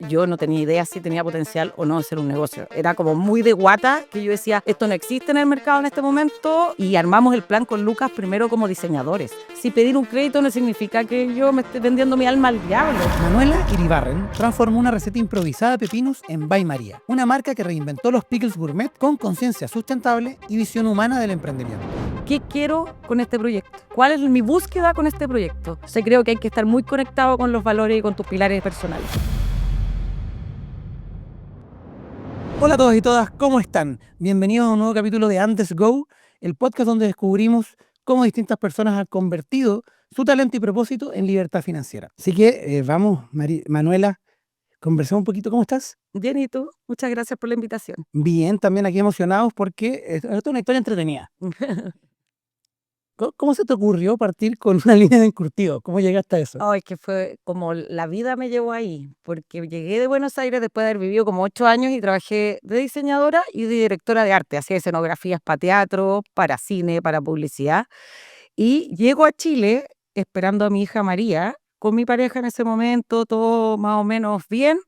yo no tenía idea si tenía potencial o no de ser un negocio. Era como muy de guata que yo decía, esto no existe en el mercado en este momento, y armamos el plan con Lucas primero como diseñadores. Si pedir un crédito no significa que yo me esté vendiendo mi alma al diablo. Manuela Iribarren transformó una receta improvisada de pepinos en By María, una marca que reinventó los pickles gourmet con conciencia sustentable y visión humana del emprendimiento. ¿Qué quiero con este proyecto? ¿Cuál es mi búsqueda con este proyecto? Creo que hay que estar muy conectado con los valores y con tus pilares personales. Hola a todos y todas, ¿cómo están? Bienvenidos a un nuevo capítulo de Andes Go, el podcast donde descubrimos cómo distintas personas han convertido su talento y propósito en libertad financiera. Así que vamos, Manuela, conversemos un poquito. ¿Cómo estás? Bien, ¿y tú? Muchas gracias por la invitación. Bien, también aquí emocionados porque esto es una historia entretenida. ¿Cómo se te ocurrió partir con una línea de encurtido? ¿Cómo llegaste a eso? Ay, que fue como la vida me llevó ahí, porque llegué de Buenos Aires después de haber vivido como 8 años y trabajé de diseñadora y de directora de arte. Hacía escenografías para teatro, para cine, para publicidad. Y llego a Chile esperando a mi hija María, con mi pareja en ese momento, todo más o menos bien,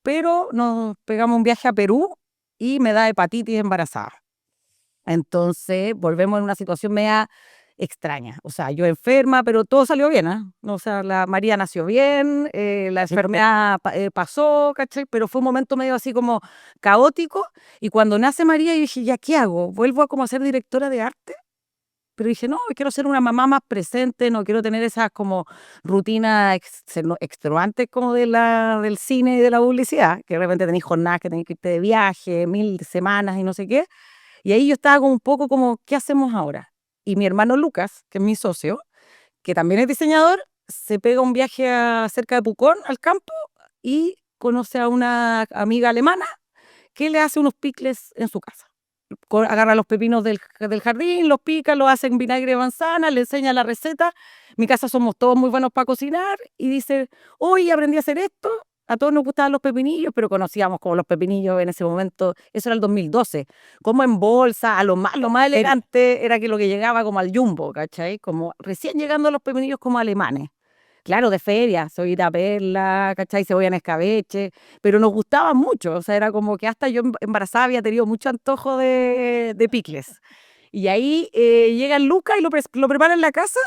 pero nos pegamos un viaje a Perú y me da hepatitis embarazada. Entonces volvemos en una situación media extraña. O sea, yo enferma, pero todo salió bien, ¿ah? O sea, la María nació bien, la enfermedad pasó, ¿cachai? Pero fue un momento medio así como caótico. Y cuando nace María, yo dije, ¿ya qué hago? ¿Vuelvo a como a ser directora de arte? Pero dije, no, quiero ser una mamá más presente, no quiero tener esas como rutinas extenuantes como del cine y de la publicidad, que de repente tenéis jornadas que tenéis que irte de viaje, 1000 semanas y no sé qué. Y ahí yo estaba como un poco como, ¿qué hacemos ahora? Y mi hermano Lucas, que es mi socio, que también es diseñador, se pega un viaje cerca de Pucón, al campo, y conoce a una amiga alemana que le hace unos picles en su casa. Agarra los pepinos del jardín, los pica, los hace en vinagre de manzana, le enseña la receta. En mi casa somos todos muy buenos para cocinar y dice, hoy aprendí a hacer esto. A todos nos gustaban los pepinillos, pero conocíamos como los pepinillos en ese momento, eso era el 2012, como en bolsa, a lo más elegante era que lo que llegaba como al Jumbo, ¿cachai? Como recién llegando los pepinillos como alemanes. Claro, de feria, cebollita perla, ¿cachai? Cebolla en escabeche, pero nos gustaban mucho, o sea, era como que hasta yo embarazada había tenido mucho antojo de picles. Y ahí llega Luca y lo prepara en la casa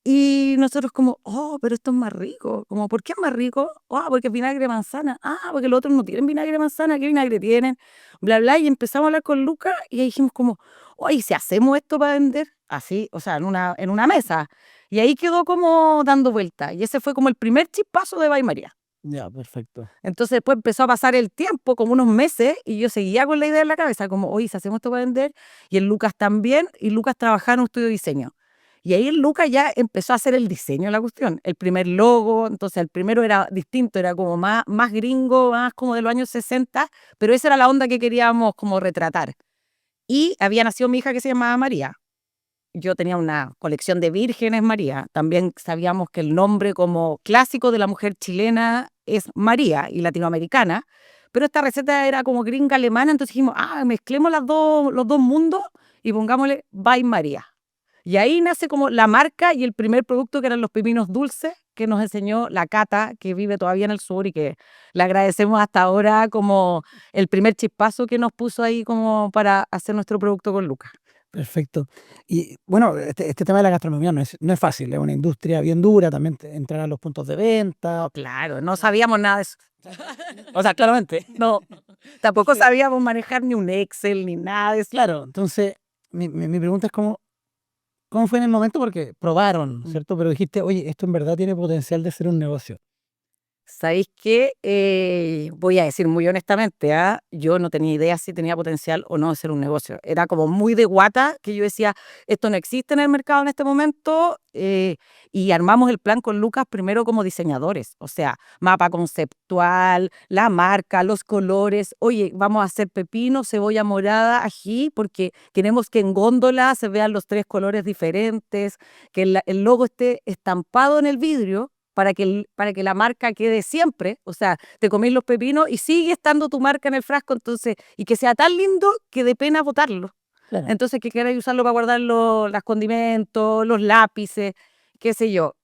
y nosotros como, oh, pero esto es más rico. Como, ¿por qué es más rico? Ah, porque es vinagre de manzana. Ah, porque los otros no tienen vinagre de manzana. ¿Qué vinagre tienen? Bla, bla. Y empezamos a hablar con Luca y ahí dijimos como, oye, si hacemos esto para vender, así, o sea, en una mesa. Y ahí quedó como dando vuelta. Y ese fue como el primer chispazo de Bay María. Ya, perfecto. Entonces después empezó a pasar el tiempo, como unos meses, y yo seguía con la idea en la cabeza, como, oye, si hacemos esto para vender, y el Lucas también, y Lucas trabajaba en un estudio de diseño. Y ahí el Lucas ya empezó a hacer el diseño de la cuestión, el primer logo. Entonces el primero era distinto, era como más gringo, más como de los años 60, pero esa era la onda que queríamos como retratar. Y había nacido mi hija que se llamaba María. Yo tenía una colección de vírgenes María. También sabíamos que el nombre como clásico de la mujer chilena es María y latinoamericana, pero esta receta era como gringa alemana, entonces dijimos, mezclemos los dos mundos y pongámosle By María. Y ahí nace como la marca y el primer producto que eran los pepinos dulces que nos enseñó la Cata, que vive todavía en el sur y que le agradecemos hasta ahora como el primer chispazo que nos puso ahí como para hacer nuestro producto con Lucas. Perfecto. Y bueno, este tema de la gastronomía no es fácil, es una industria bien dura, también entrar a los puntos de venta. Claro, no sabíamos nada de eso. O sea, claramente. No, tampoco sabíamos manejar ni un Excel ni nada de eso. Claro, entonces mi pregunta es cómo fue en el momento, porque probaron, ¿cierto? Pero dijiste, oye, esto en verdad tiene potencial de ser un negocio. ¿Sabéis qué? Voy a decir muy honestamente, yo no tenía idea si tenía potencial o no de ser un negocio. Era como muy de guata que yo decía, esto no existe en el mercado en este momento, y armamos el plan con Lucas primero como diseñadores, o sea, mapa conceptual, la marca, los colores. Oye, vamos a hacer pepino, cebolla morada, ají, porque queremos que en góndola se vean los 3 colores diferentes, que el logo esté estampado en el vidrio para que la marca quede siempre. O sea, te comís los pepinos y sigue estando tu marca en el frasco, entonces, y que sea tan lindo que dé pena botarlo. Claro. Entonces, que queráis usarlo para guardar los condimentos, los lápices, qué sé yo.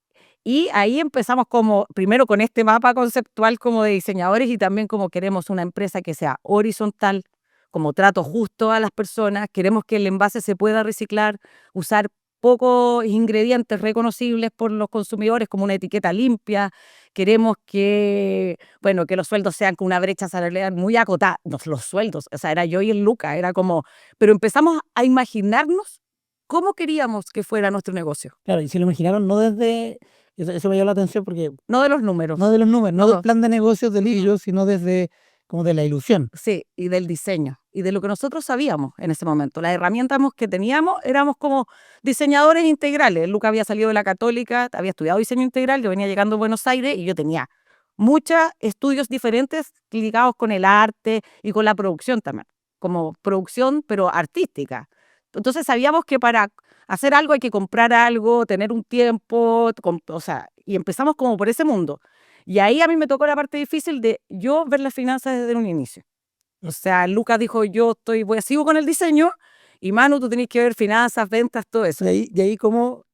Y ahí empezamos como, primero con este mapa conceptual como de diseñadores y también como queremos una empresa que sea horizontal, como trato justo a las personas, queremos que el envase se pueda reciclar, usar pocos ingredientes reconocibles por los consumidores como una etiqueta limpia, queremos que, bueno, que los sueldos sean con una brecha salarial muy acotada, no, los sueldos, o sea, era yo y el Luca, era como, pero empezamos a imaginarnos cómo queríamos que fuera nuestro negocio, Claro, y si lo imaginaron no desde, eso me llamó la atención porque no de los no números. de los números, no del No, plan de negocios del libro, sino desde como de la ilusión. sí, y del diseño, y de lo que nosotros sabíamos en ese momento. Las herramientas que teníamos éramos como diseñadores integrales. Luca había salido de la Católica, había estudiado diseño integral, yo venía llegando a Buenos Aires y yo tenía muchos estudios diferentes ligados con el arte y con la producción también, como producción pero artística. Entonces sabíamos que para hacer algo hay que comprar algo, tener un tiempo, o sea, y empezamos como por ese mundo. Y ahí a mí me tocó la parte difícil de yo ver las finanzas desde un inicio. O sea, Lucas dijo, sigo con el diseño, y Manu, tú tenés que ver finanzas, ventas, todo eso. De ahí cómo,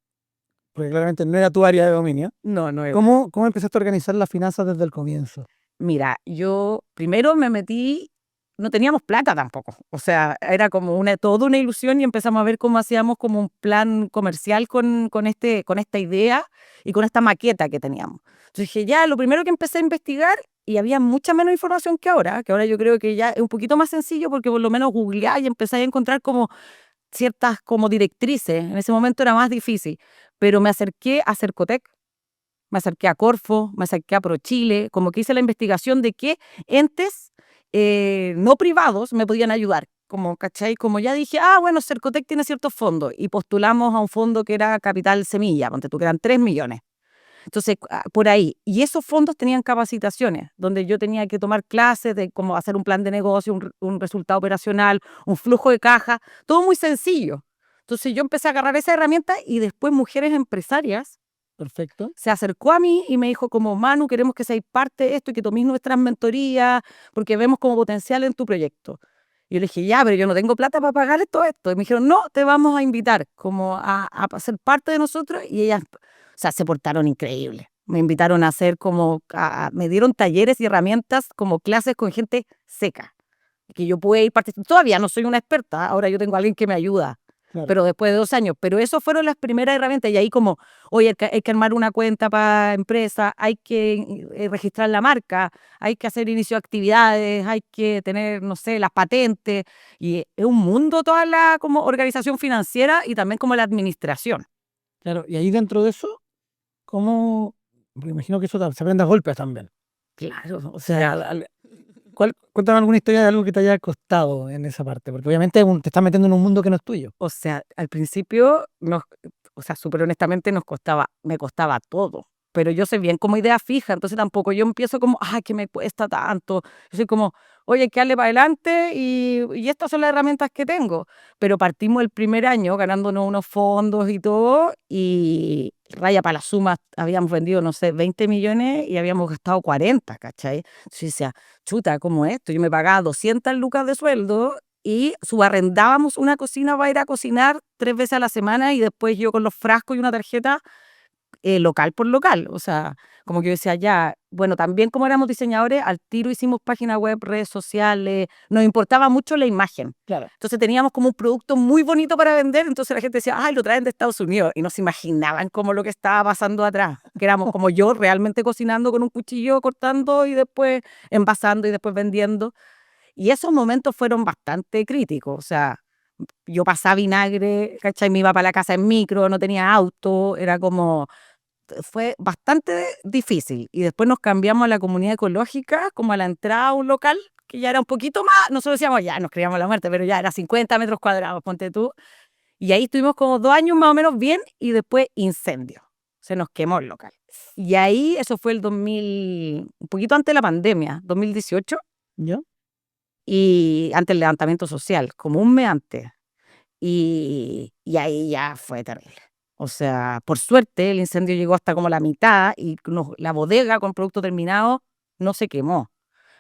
porque claramente no era tu área de dominio, No, no era. ¿cómo empezaste a organizar las finanzas desde el comienzo? Mira, yo primero me metí, no teníamos plata tampoco. O sea, era como toda una ilusión y empezamos a ver cómo hacíamos como un plan comercial con esta idea y con esta maqueta que teníamos. Entonces dije, ya, lo primero que empecé a investigar y había mucha menos información que ahora yo creo que ya es un poquito más sencillo porque por lo menos googleáis y empezáis a encontrar como ciertas como directrices. En ese momento era más difícil, pero me acerqué a Cercotec, me acerqué a Corfo, me acerqué a ProChile, como que hice la investigación de qué entes no privados me podían ayudar. Como, ¿cachai? Como ya dije, bueno, Cercotec tiene ciertos fondos y postulamos a un fondo que era Capital Semilla, ponte tú, que eran 3 millones. Entonces, por ahí. Y esos fondos tenían capacitaciones, donde yo tenía que tomar clases de cómo hacer un plan de negocio, un resultado operacional, un flujo de caja, todo muy sencillo. Entonces yo empecé a agarrar esa herramienta y después mujeres empresarias Perfecto. se acercó a mí y me dijo como, Manu, queremos que seáis parte de esto y que toméis nuestras mentorías porque vemos como potencial en tu proyecto. Y yo le dije, ya, pero yo no tengo plata para pagar todo esto. Y me dijeron, no, te vamos a invitar como a ser parte de nosotros. Y ellas, o sea, se portaron increíble. Me invitaron a hacer como, me dieron talleres y herramientas como clases con gente seca. Que yo pude ir participando. Todavía no soy una experta, ahora yo tengo a alguien que me ayuda, Claro. pero después de 2 años. Pero eso fueron las primeras herramientas. Y ahí como, oye, hay que armar una cuenta para empresa, hay que registrar la marca, hay que hacer inicio de actividades, hay que tener, no sé, las patentes. Y es un mundo toda la como organización financiera y también como la administración. Claro, y ahí dentro de eso, ¿cómo? Porque imagino que eso se aprende a golpes también. Claro, o O sea, sea, cuéntame alguna historia de algo que te haya costado en esa parte, porque obviamente te estás metiendo en un mundo que no es tuyo. al principio, o sea, súper honestamente me costaba todo. Pero yo soy bien como idea fija, entonces tampoco yo empiezo como, que me cuesta tanto. Yo soy como, oye, hay que darle para adelante y estas son las herramientas que tengo. Pero partimos el primer año ganándonos unos fondos y todo, y raya para las sumas, habíamos vendido, no sé, 20 millones y habíamos gastado 40, ¿cachai? Entonces yo decía, chuta, ¿cómo es esto? Yo me pagaba 200 lucas de sueldo y subarrendábamos una cocina para ir a cocinar 3 veces a la semana y después yo con los frascos y una tarjeta local por local. O sea, como que yo decía, ya, bueno, también como éramos diseñadores, al tiro hicimos página web, redes sociales, nos importaba mucho la imagen. Claro. Entonces teníamos como un producto muy bonito para vender, entonces la gente decía, lo traen de Estados Unidos, y no se imaginaban como lo que estaba pasando atrás, que éramos como yo realmente cocinando con un cuchillo, cortando y después envasando y después vendiendo. Y esos momentos fueron bastante críticos, o sea, yo pasaba vinagre, ¿cachai? Me iba para la casa en micro, no tenía auto, era como, fue bastante difícil. Y después nos cambiamos a la comunidad ecológica, como a la entrada a un local, que ya era un poquito más, nosotros decíamos, ya nos creíamos la muerte, pero ya era 50 metros cuadrados, ponte tú. Y ahí estuvimos como 2 años más o menos bien y después incendio. Se nos quemó el local. Y ahí, eso fue el 2000, un poquito antes de la pandemia, 2018, ¿Ya? y antes del levantamiento social, como un mes antes. Y ahí ya fue terrible. O sea, por suerte el incendio llegó hasta como la mitad y la bodega con producto terminado no se quemó.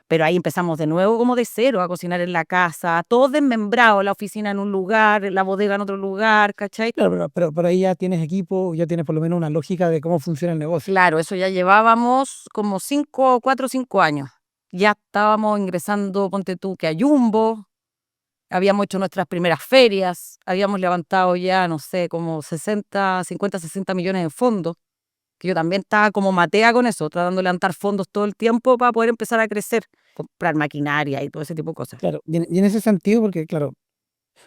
Pero ahí empezamos de nuevo como de cero a cocinar en la casa, todo desmembrado, la oficina en un lugar, la bodega en otro lugar, ¿cachai? Claro, pero ahí ya tienes equipo, ya tienes por lo menos una lógica de cómo funciona el negocio. Claro, eso ya llevábamos como 4 o 5 años. Ya estábamos ingresando, ponte tú, que a Jumbo, habíamos hecho nuestras primeras ferias, habíamos levantado ya, no sé, como 50, 60 millones de fondos, que yo también estaba como matea con eso, tratando de levantar fondos todo el tiempo para poder empezar a crecer, comprar maquinaria y todo ese tipo de cosas. Claro, y en ese sentido, porque claro,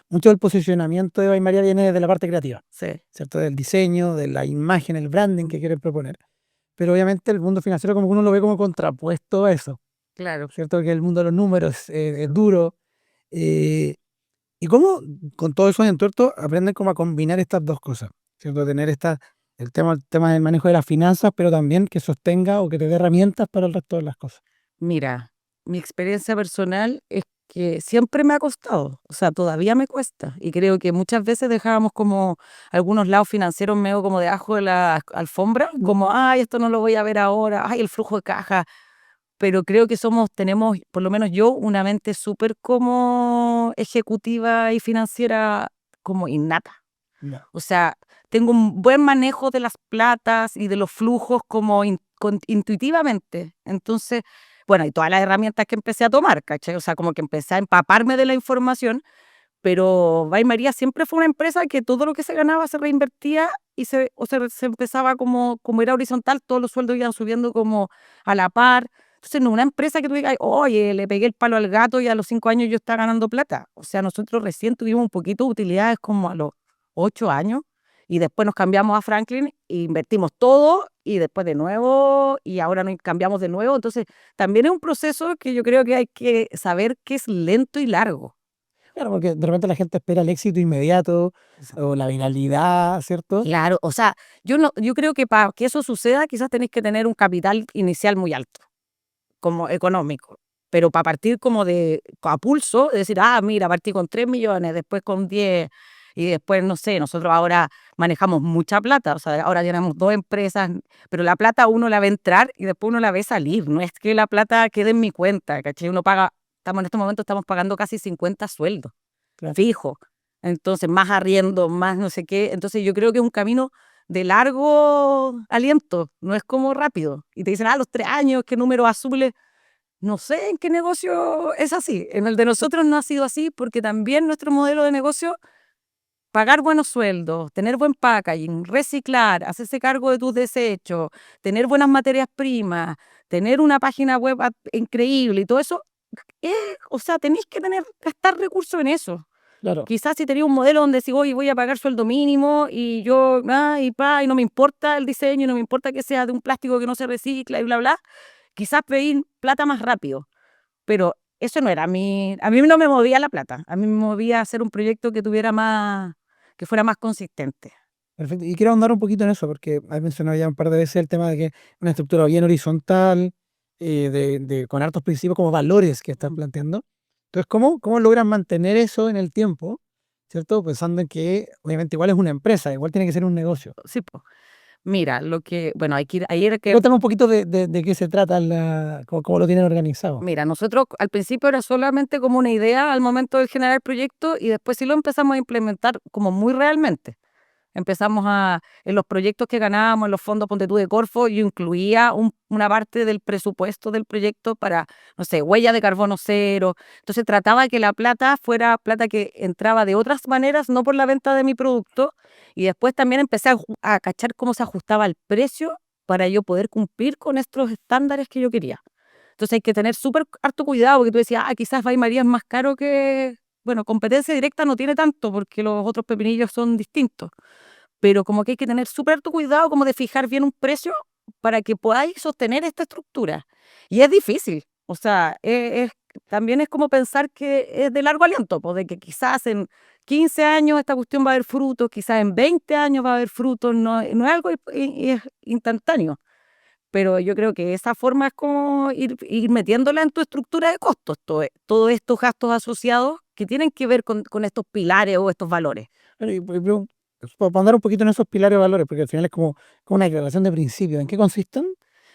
mucho del posicionamiento de By María viene desde la parte creativa, Sí, ¿cierto? Del diseño, de la imagen, el branding que quieren proponer. Pero obviamente el mundo financiero como que uno lo ve como contrapuesto a eso, claro. ¿cierto? Que el mundo de los números es duro. eh, y cómo con todo eso en tuerto aprenden cómo a combinar estas dos cosas, ¿cierto? Tener el tema del manejo de las finanzas, pero también que sostenga o que te dé herramientas para el resto de las cosas. Mira, mi experiencia personal es que siempre me ha costado, o sea, todavía me cuesta. Y creo que muchas veces dejábamos como algunos lados financieros medio como debajo de la alfombra, como, ay, esto no lo voy a ver ahora, ay, el flujo de caja. Pero creo que tenemos, por lo menos yo, una mente súper como ejecutiva y financiera como innata. Ya. O sea, tengo un buen manejo de las platas y de los flujos como intuitivamente. Entonces, bueno, y todas las herramientas que empecé a tomar, ¿cachai? O sea, como que empecé a empaparme de la información, pero Bay María siempre fue una empresa que todo lo que se ganaba se reinvertía y se empezaba como era horizontal, todos los sueldos iban subiendo como a la par. Entonces, no una empresa que tú digas, oye, le pegué el palo al gato y a los 5 años yo estaba ganando plata. O sea, nosotros recién tuvimos un poquito de utilidades como a los 8 años y después nos cambiamos a Franklin e invertimos todo y después de nuevo y ahora nos cambiamos de nuevo. Entonces, también es un proceso que yo creo que hay que saber que es lento y largo. Claro, porque de repente la gente espera el éxito inmediato o la viralidad, ¿cierto? Claro, o sea, yo creo que para que eso suceda quizás tenéis que tener un capital inicial muy alto, como económico, pero para partir como a pulso, es decir, mira, partí con 3 millones, después con 10 y después, no sé, nosotros ahora manejamos mucha plata, o sea, ahora tenemos 2 empresas, pero la plata uno la ve entrar y después uno la ve salir, no es que la plata quede en mi cuenta, ¿cachai? Uno paga, en este momento estamos pagando casi 50 sueldos Claro. fijo. Entonces, más arriendo, más no sé qué. Entonces, yo creo que es un camino de largo aliento, no es como rápido. Y te dicen, los 3 años, qué números azules. No sé en qué negocio es así. En el de nosotros no ha sido así porque también nuestro modelo de negocio, pagar buenos sueldos, tener buen packaging, reciclar, hacerse cargo de tus desechos, tener buenas materias primas, tener una página web increíble y todo eso, o sea, tenéis que gastar recursos en eso. Claro, Quizás si tenía un modelo donde si voy a pagar sueldo mínimo y yo, y no me importa el diseño, no me importa que sea de un plástico que no se recicla y bla, bla, quizás pedir plata más rápido. Pero eso no era a mí no me movía la plata, a mí me movía hacer un proyecto que fuera más consistente. perfecto. Y quiero ahondar un poquito en eso, porque has mencionado ya un par de veces el tema de que una estructura bien horizontal, con hartos principios como valores que están planteando. Entonces, ¿cómo logran mantener eso en el tiempo? ¿Cierto? Pensando en que obviamente igual es una empresa, igual tiene que ser un negocio. Sí, po. Mira, bueno, ahí era que, Cuéntame un poquito de qué se trata, cómo lo tienen organizado. mira, nosotros al principio era solamente como una idea al momento de generar el proyecto y después sí lo empezamos a implementar como muy realmente. En los proyectos que ganábamos, en los fondos Ponte tú de Corfo, yo incluía una parte del presupuesto del proyecto para, no sé, huella de carbono cero. Entonces trataba de que la plata fuera plata que entraba de otras maneras, no por la venta de mi producto. Y después también empecé a cachar cómo se ajustaba el precio para yo poder cumplir con estos estándares que yo quería. Entonces hay que tener súper harto cuidado, porque tú decías, quizás Bay María es más caro que, bueno, competencia directa no tiene tanto, porque los otros pepinillos son distintos, pero como que hay que tener súper harto cuidado como de fijar bien un precio para que podáis sostener esta estructura. Y es difícil, o sea, también es como pensar que es de largo aliento, pues de que quizás en 15 años esta cuestión va a haber frutos, quizás en 20 años va a haber frutos, no es algo es instantáneo. Pero yo creo que esa forma es como ir metiéndola en tu estructura de costos, todos estos gastos asociados que tienen que ver con estos pilares o estos valores. Bueno, para andar un poquito en esos pilares de valores, porque al final es como una declaración de principio. ¿En qué consisten?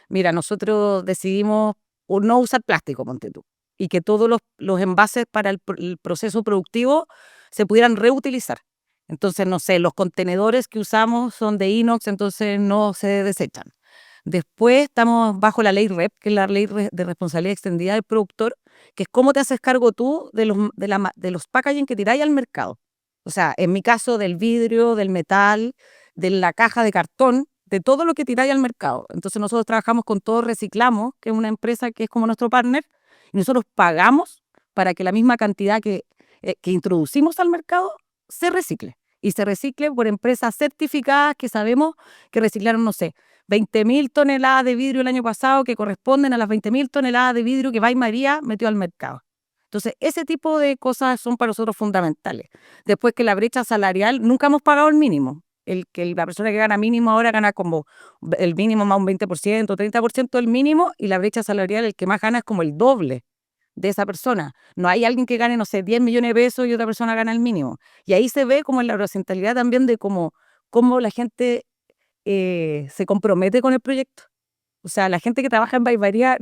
Mira, nosotros decidimos o no usar plástico, ponte tú, y que todos los envases para el proceso productivo se pudieran reutilizar. Entonces, no sé, los contenedores que usamos son de inox, entonces no se desechan. Después estamos bajo la ley REP, que es la ley de responsabilidad extendida del productor, que es cómo te haces cargo tú de los packaging que tiráis al mercado. O sea, en mi caso, del vidrio, del metal, de la caja de cartón, de todo lo que tiráis al mercado. Entonces nosotros trabajamos con Todo Reciclamos, que es una empresa que es como nuestro partner, y nosotros pagamos para que la misma cantidad que introducimos al mercado se recicle. Y se recicle por empresas certificadas que sabemos que reciclaron, no sé, 20.000 toneladas de vidrio el año pasado, que corresponden a las 20.000 toneladas de vidrio que María metió al mercado. Entonces, ese tipo de cosas son para nosotros fundamentales. Después que la brecha salarial, nunca hemos pagado el mínimo. La persona que gana mínimo ahora gana como el mínimo más un 20%, 30% del mínimo, y la brecha salarial, el que más gana es como el doble de esa persona. No hay alguien que gane, no sé, 10 millones de pesos y otra persona gana el mínimo. Y ahí se ve como en la horizontalidad también de cómo la gente se compromete con el proyecto. O sea, la gente que trabaja en María,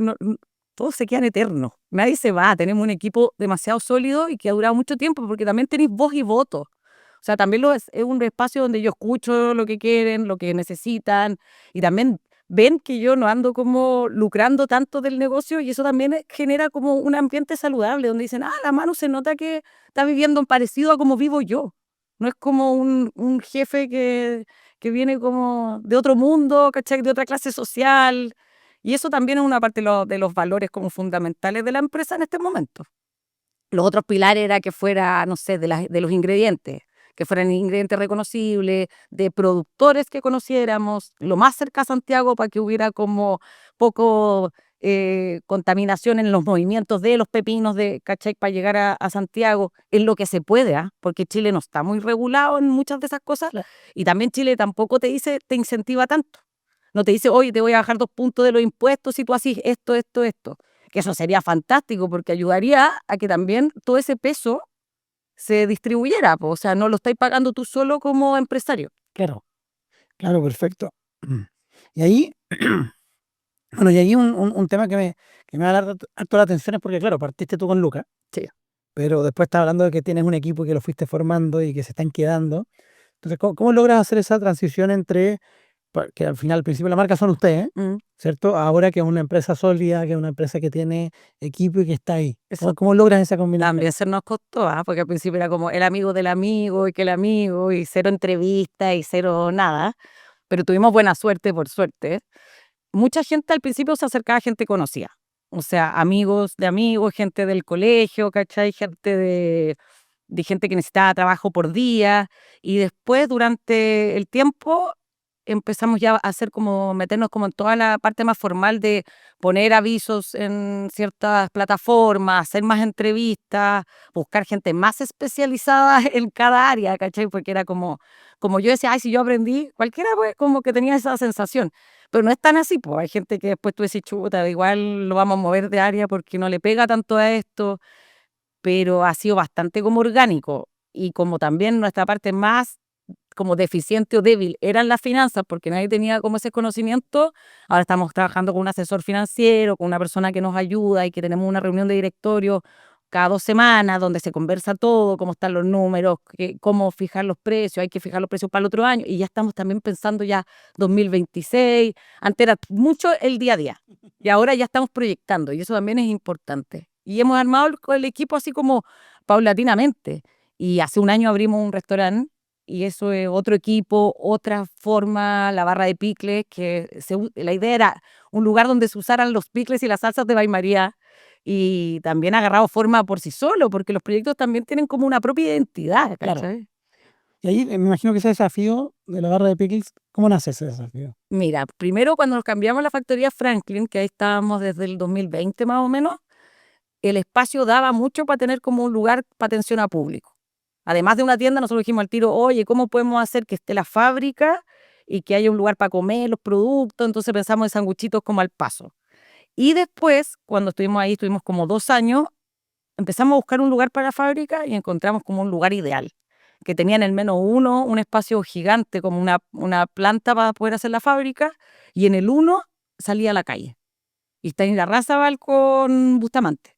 todos se quedan eternos. Nadie se va. Tenemos un equipo demasiado sólido y que ha durado mucho tiempo porque también tenéis voz y voto. O sea, también es un espacio donde yo escucho lo que quieren, lo que necesitan, y también ven que yo no ando como lucrando tanto del negocio, y eso también genera como un ambiente saludable donde dicen, la Manu se nota que está viviendo parecido a como vivo yo. No es como un jefe que viene como de otro mundo, ¿cachai? De otra clase social. Y eso también es una parte de los valores como fundamentales de la empresa en este momento. Los otros pilares era que fuera, no sé, de los ingredientes, que fueran ingredientes reconocibles, de productores que conociéramos, lo más cerca a Santiago para que hubiera como poco contaminación en los movimientos de los pepinos, ¿cachai? Para llegar a Santiago, en lo que se puede, porque Chile no está muy regulado en muchas de esas cosas, Claro. y también Chile tampoco te incentiva tanto. No te dice, oye, te voy a bajar 2 puntos de los impuestos si tú haces esto, esto, esto. Que eso sería fantástico porque ayudaría a que también todo ese peso se distribuyera, o sea, no lo estáis pagando tú solo como empresario. Claro, claro, perfecto. Y ahí, bueno, y ahí un tema que me va a dar harto la atención es porque, claro, partiste tú con Lucas, Sí. pero después estás hablando de que tienes un equipo que lo fuiste formando y que se están quedando. Entonces, ¿cómo logras hacer esa transición entre, que al final, al principio la marca son ustedes, Mm. ¿cierto? Ahora que es una empresa sólida, que es una empresa que tiene equipo y que está ahí. Eso ¿Cómo logras esa combinación? también se nos costó, porque al principio era como el amigo del amigo y que el amigo, y cero entrevistas y cero nada, pero tuvimos buena suerte, por suerte. Mucha gente al principio se acercaba a gente conocida, o sea, amigos de amigos, gente del colegio, ¿cachai? Gente de gente que necesitaba trabajo por día, y después durante el tiempo empezamos ya a hacer como meternos como en toda la parte más formal de poner avisos en ciertas plataformas, hacer más entrevistas, buscar gente más especializada en cada área, ¿cachai? Porque era como yo decía, ay, si yo aprendí, cualquiera pues como que tenía esa sensación, pero no es tan así, pues hay gente que después tú decís, chuta, igual lo vamos a mover de área porque no le pega tanto a esto, pero ha sido bastante como orgánico, y como también nuestra parte más como deficiente o débil eran las finanzas, porque nadie tenía como ese conocimiento. Ahora estamos trabajando con un asesor financiero, con una persona que nos ayuda, y que tenemos una reunión de directorio cada 2 semanas donde se conversa todo, cómo están los números, cómo fijar los precios, hay que fijar los precios para el otro año, y ya estamos también pensando ya 2026. Antes era mucho el día a día y ahora ya estamos proyectando, y eso también es importante. Y hemos armado el equipo así como paulatinamente, y hace un año abrimos un restaurante, y eso es otro equipo, otra forma, la barra de picles, que la idea era un lugar donde se usaran los picles y las salsas de Bay María, y también ha agarrado forma por sí solo, porque los proyectos también tienen como una propia identidad, Claro. ¿cachai? Y ahí me imagino que ese desafío de la barra de pickles, ¿cómo nace ese desafío? Mira, primero cuando nos cambiamos a la factoría Franklin, que ahí estábamos desde el 2020 más o menos, el espacio daba mucho para tener como un lugar para atención a público. Además de una tienda, nosotros dijimos al tiro, oye, ¿cómo podemos hacer que esté la fábrica y que haya un lugar para comer los productos? Entonces pensamos en sanguchitos como al paso. Y después, cuando estuvimos ahí, estuvimos como 2 años, empezamos a buscar un lugar para la fábrica y encontramos como un lugar ideal, que tenía en el menos uno un espacio gigante, como una planta para poder hacer la fábrica, y en el uno salía a la calle. y está en Irarrázaval con Bustamante,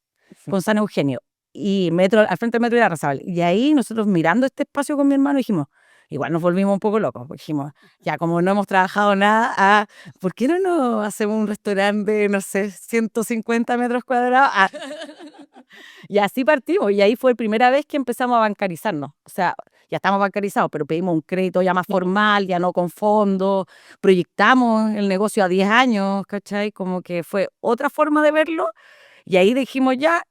con San Eugenio, y metro, al frente del metro de Irarrázaval. Y ahí nosotros mirando este espacio con mi hermano dijimos, igual nos volvimos un poco locos, porque dijimos, ya como no hemos trabajado nada, ¿por qué no nos hacemos un restaurante de, no sé, 150 metros cuadrados? Y así partimos, y ahí fue la primera vez que empezamos a bancarizarnos. O sea, ya estamos bancarizados, pero pedimos un crédito ya más formal, ya no con fondos, proyectamos el negocio a 10 años, ¿cachai? Como que fue otra forma de verlo, y ahí dijimos ya,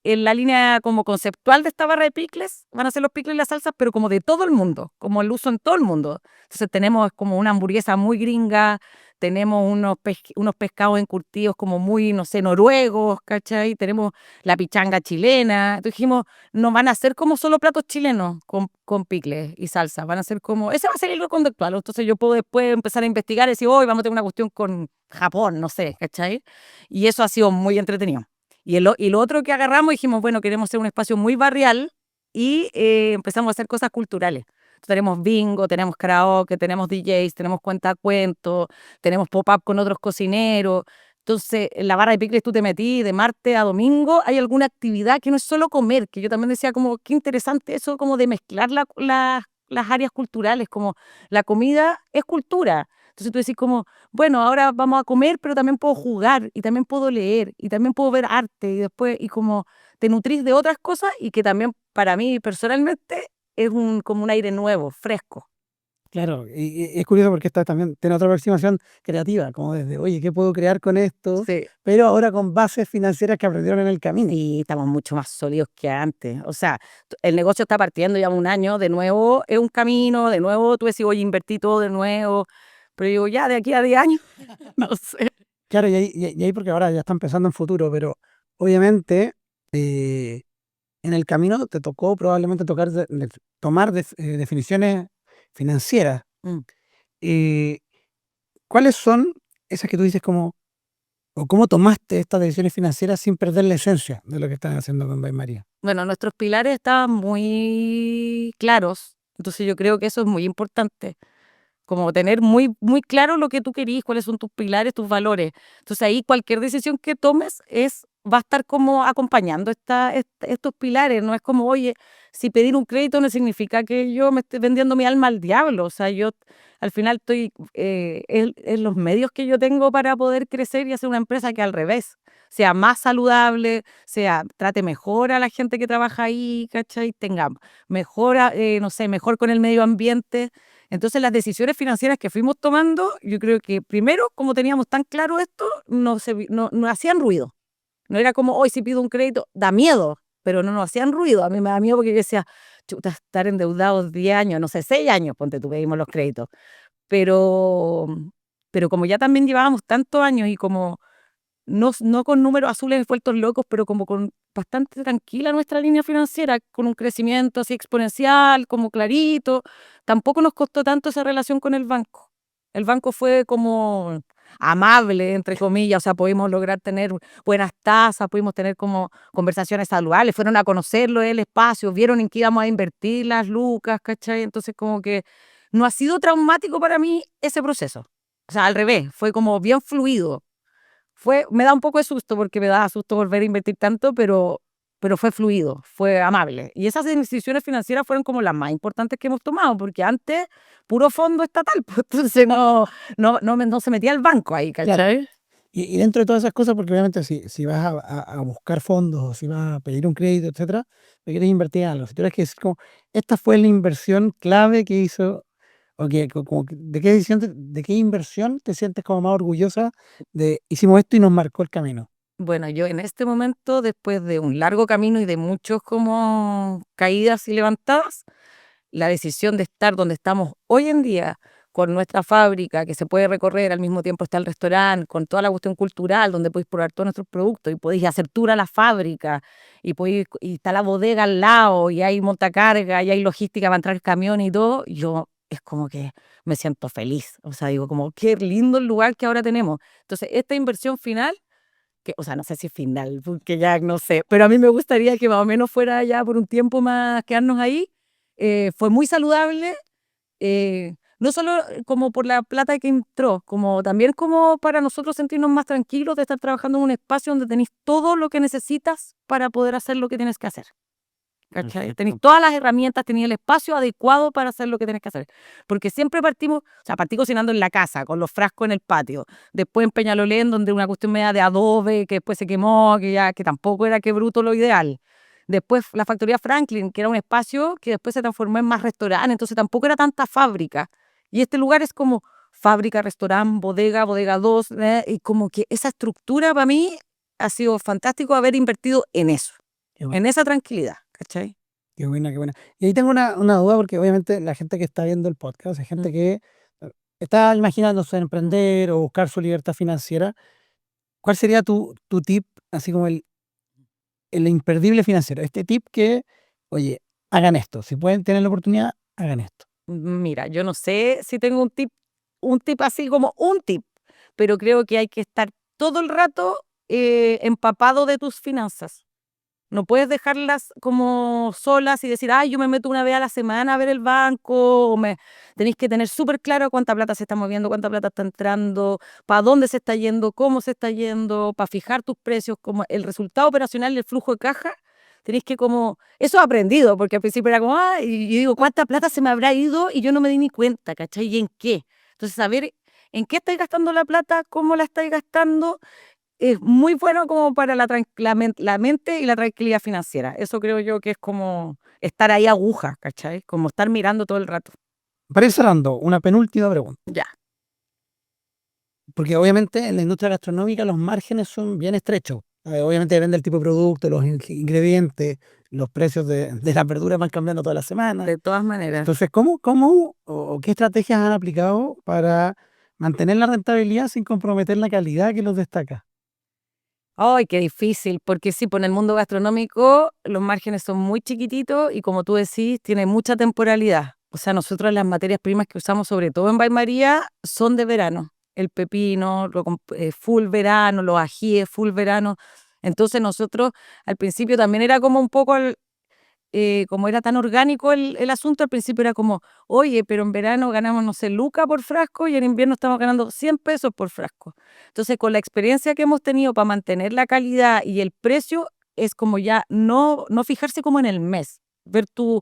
en la línea como conceptual de esta barra de picles, van a ser los picles y las salsas, pero como de todo el mundo, como el uso en todo el mundo. Entonces tenemos como una hamburguesa muy gringa, tenemos unos pescados encurtidos como muy, no sé, noruegos, ¿cachai? Tenemos la pichanga chilena. Entonces dijimos, no van a ser como solo platos chilenos con picles y salsa, van a ser como, ese va a ser el hilo conductual. Entonces yo puedo después empezar a investigar y decir, hoy vamos a tener una cuestión con Japón, no sé, ¿cachai? Y eso ha sido muy entretenido. Y lo otro que agarramos, dijimos, bueno, queremos ser un espacio muy barrial y empezamos a hacer cosas culturales. Tenemos bingo, tenemos karaoke, tenemos DJs, tenemos cuentacuentos, tenemos pop-up con otros cocineros. Entonces, en la barra de picles tú te metí de martes a domingo, hay alguna actividad que no es solo comer, que yo también decía como, qué interesante eso como de mezclar las áreas culturales, como la comida es cultura. Entonces tú decís como, bueno, ahora vamos a comer, pero también puedo jugar y también puedo leer y también puedo ver arte y después, y como te nutrís de otras cosas y que también para mí personalmente es como un aire nuevo, fresco. Claro, y es curioso porque esta también tiene otra aproximación creativa, como desde, oye, ¿qué puedo crear con esto? Sí. Pero ahora con bases financieras que aprendieron en el camino. Y estamos mucho más sólidos que antes. O sea, el negocio está partiendo ya un año, de nuevo es un camino, de nuevo tú decís, oye, invertí todo de nuevo, pero digo, ya de aquí a 10 años, no sé. Claro, y ahí porque ahora ya están pensando en futuro, pero obviamente eh, en el camino te tocó probablemente tomar definiciones financieras. Mm. Eh, ¿Cuáles son esas que tú dices como, o cómo tomaste estas decisiones financieras sin perder la esencia de lo que están haciendo con Bay María? Bueno, nuestros pilares estaban muy claros, entonces yo creo que eso es muy importante. Como tener muy, muy claro lo que tú querís, cuáles son tus pilares, tus valores. Entonces ahí cualquier decisión que tomes va a estar como acompañando estos pilares. No es como, oye, si pedir un crédito no significa que yo me esté vendiendo mi alma al diablo. O sea, yo al final estoy en los medios que yo tengo para poder crecer y hacer una empresa que al revés sea más saludable, trate mejor a la gente que trabaja ahí, ¿cachai? Tenga mejor, no sé, mejor con el medio ambiente. Entonces las decisiones financieras que fuimos tomando, yo creo que primero, como teníamos tan claro esto, no hacían ruido. No era como, hoy si pido un crédito, da miedo, pero no nos hacían ruido. A mí me da miedo porque yo decía, chuta, estar endeudados 10 años, no sé, 6 años, ponte tú, pedimos los créditos. Pero, pero como ya también llevábamos tantos años y como no con números azules vueltos locos, pero como con bastante tranquila nuestra línea financiera, con un crecimiento así exponencial, como clarito. Tampoco nos costó tanto esa relación con el banco. El banco fue como amable, entre comillas, o sea, pudimos lograr tener buenas tasas, pudimos tener como conversaciones saludables, fueron a conocerlo el espacio, vieron en qué íbamos a invertir las lucas, ¿cachai? Entonces como que no ha sido traumático para mí ese proceso. O sea, al revés, fue como bien fluido. Me da un poco de susto porque me da susto volver a invertir tanto, pero fue fluido, fue amable. Y esas decisiones financieras fueron como las más importantes que hemos tomado, porque antes, puro fondo estatal, pues entonces no se metía el banco ahí, Claro. ¿cachai? Y dentro de todas esas cosas, porque obviamente si vas a buscar fondos o si vas a pedir un crédito, etcétera, te quieres invertir en algo. Si tuvieras que decir como, esta fue la inversión clave que hizo, o que, ¿de qué decisión, de qué inversión te sientes como más orgullosa de hicimos esto y nos marcó el camino? Bueno, yo en este momento, después de un largo camino y de muchos como caídas y levantadas, la decisión de estar donde estamos hoy en día, con nuestra fábrica que se puede recorrer, al mismo tiempo está el restaurante, con toda la cuestión cultural, donde podéis probar todos nuestros productos y podéis hacer tour a la fábrica y está la bodega al lado y hay montacarga y hay logística para entrar el camión y todo, yo es como que me siento feliz. O sea, digo como qué lindo el lugar que ahora tenemos. Entonces, esta inversión final que, o sea, no sé si final, porque ya no sé, pero a mí me gustaría que más o menos fuera ya por un tiempo más quedarnos ahí. Fue muy saludable, eh, No solo como por la plata que entró, como también como para nosotros sentirnos más tranquilos de estar trabajando en un espacio donde tenéis todo lo que necesitas para poder hacer lo que tienes que hacer. ¿Cachai? Tenéis Perfecto. todas las herramientas, tenéis el espacio adecuado para hacer lo que tenés que hacer. Porque siempre partimos, o sea, partí cocinando en la casa, con los frascos en el patio. Después en Peñalolén, donde una cuestión media de adobe, que después se quemó, que tampoco era que bruto lo ideal. Después la factoría Franklin, que era un espacio que después se transformó en más restaurante, entonces tampoco era tanta fábrica. Y este lugar es como fábrica, restaurante, bodega, bodega 2, y como que esa estructura para mí ha sido fantástico haber invertido en eso, Qué bueno, en esa tranquilidad, ¿cachai? qué buena, qué buena. Y ahí tengo una duda, porque obviamente la gente que está viendo el podcast es gente Mm. que está imaginándose emprender o buscar su libertad financiera. ¿Cuál sería tu tip, así como el imperdible financiero? Este tip que, oye, hagan esto. Si pueden tener la oportunidad, hagan esto. Mira, yo no sé si tengo un tip así como un tip, pero creo que hay que estar todo el rato empapado de tus finanzas. No puedes dejarlas como solas y decir, ay, yo me meto una vez a la semana a ver el banco. Tenéis que tener súper claro cuánta plata se está moviendo, cuánta plata está entrando, para dónde se está yendo, cómo se está yendo, para fijar tus precios, como el resultado operacional y el flujo de caja. Tenéis que como, eso he aprendido, porque al principio era como, ah, y yo digo, ¿cuánta plata se me habrá ido? Y yo no me di ni cuenta, ¿cachai? ¿Y en qué? Entonces, saber en qué estáis gastando la plata, cómo la estáis gastando es muy bueno como para la mente y la tranquilidad financiera. Eso creo yo que es como estar ahí aguja, ¿cachai? Como estar mirando todo el rato. Para ir cerrando, una penúltima pregunta. Ya. Porque obviamente en la industria gastronómica los márgenes son bien estrechos. Obviamente depende del tipo de producto, los ingredientes, los precios de las verduras van cambiando toda la semana. De todas maneras. Entonces, ¿cómo o qué estrategias han aplicado para mantener la rentabilidad sin comprometer la calidad que los destaca? Ay, qué difícil, porque sí, pues en el mundo gastronómico los márgenes son muy chiquititos y como tú decís, tiene mucha temporalidad. O sea, nosotros las materias primas que usamos, sobre todo en Bain María, son de verano. El pepino, full verano, los ajíes, full verano. Entonces nosotros al principio también era como un poco como era tan orgánico el asunto, al principio era como, oye, pero en verano ganamos, no sé, lucas por frasco y en invierno estamos ganando 100 pesos por frasco. Entonces, con la experiencia que hemos tenido para mantener la calidad y el precio, es como ya no fijarse como en el mes, ver tu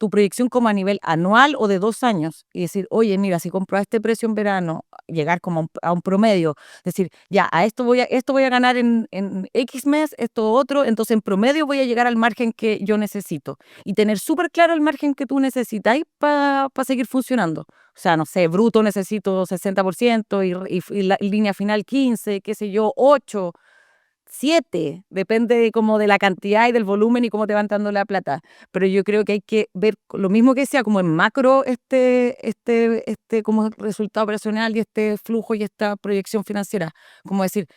proyección como a nivel anual o de 2 años y decir, oye, mira, si compro a este precio en verano, llegar como a un promedio, decir, ya, esto voy a ganar en X mes, esto otro, entonces en promedio voy a llegar al margen que yo necesito y tener súper claro el margen que tú necesitáis para seguir funcionando. O sea, no sé, bruto necesito 60% y la línea final 15, qué sé yo, 8, 7, depende como de la cantidad y del volumen y cómo te van dando la plata. Pero yo creo que hay que ver lo mismo que sea como en macro este como resultado operacional y este flujo y esta proyección financiera. Como decir,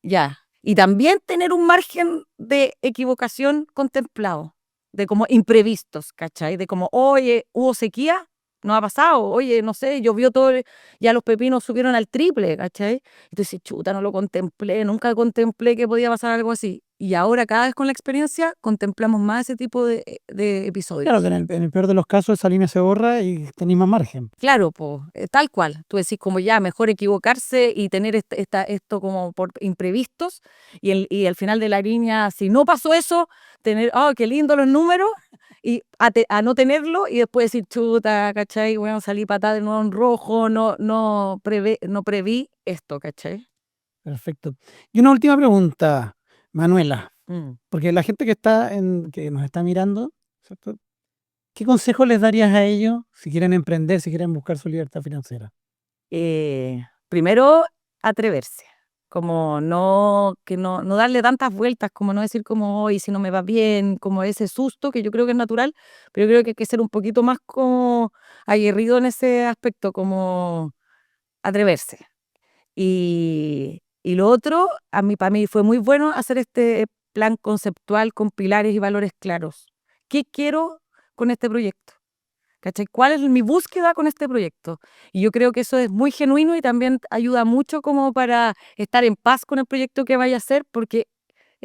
ya. Y también tener un margen de equivocación contemplado, de como imprevistos, ¿cachai? De como, oye, hubo sequía, no ha pasado, oye, no sé, llovió todo, ya los pepinos subieron al triple, ¿cachai? Entonces, chuta, no lo contemplé, nunca contemplé que podía pasar algo así. Y ahora, cada vez con la experiencia, contemplamos más ese tipo de Claro que episodios. en el peor de los casos esa línea se borra y tenéis más margen. Claro, pues, tal cual. Tú decís como ya, mejor equivocarse y tener esto como por imprevistos y al final de la línea, si no pasó eso, tener, oh, qué lindo los números y a no tenerlo y después decir, chuta, ¿cachai? Bueno, salí patada de nuevo en rojo, no preví esto, ¿cachai? Perfecto. Y una última pregunta, Manuela, Mm. porque la gente que nos está mirando, ¿cierto? ¿Qué consejo les darías a ellos si quieren emprender, si quieren buscar su libertad financiera? Primero, atreverse, como no darle tantas vueltas, como no decir como, hoy si no me va bien, como ese susto, que yo creo que es natural, pero yo creo que hay que ser un poquito más como aguerrido en ese aspecto, como atreverse. Y lo otro, para mí fue muy bueno hacer este plan conceptual con pilares y valores claros. ¿Qué quiero con este proyecto? ¿Cachai? ¿Cuál es mi búsqueda con este proyecto? Y yo creo que eso es muy genuino y también ayuda mucho como para estar en paz con el proyecto que vaya a hacer, porque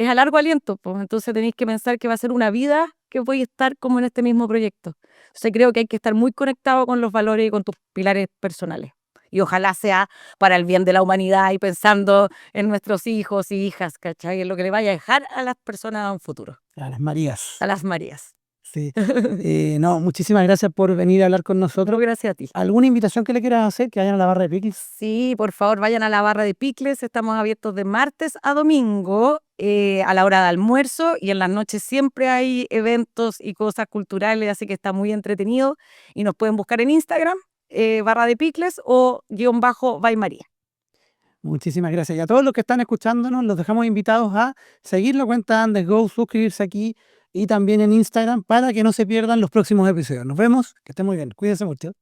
es a largo aliento, pues, entonces tenéis que pensar que va a ser una vida que voy a estar como en este mismo proyecto. Entonces creo que hay que estar muy conectado con los valores y con tus pilares personales. Y ojalá sea para el bien de la humanidad y pensando en nuestros hijos y hijas, ¿cachai? En lo que le vaya a dejar a las personas a un futuro, A las Marías. a las Marías. Sí. No, muchísimas gracias por venir a hablar con No, nosotros. gracias a ti. ¿Alguna invitación que le quieras hacer? Que vayan a la barra de Pickles. Sí, por favor, vayan a la barra de Picles. Estamos abiertos de martes a domingo a la hora de almuerzo y en las noches siempre hay eventos y cosas culturales, así que está muy entretenido. Y nos pueden buscar en Instagram, barra de Picles o _by María. Muchísimas gracias. Y a todos los que están escuchándonos, los dejamos invitados a seguir la cuenta Andes Go, suscribirse aquí y también en Instagram para que no se pierdan los próximos episodios. Nos vemos, que estén muy bien. Cuídense mucho.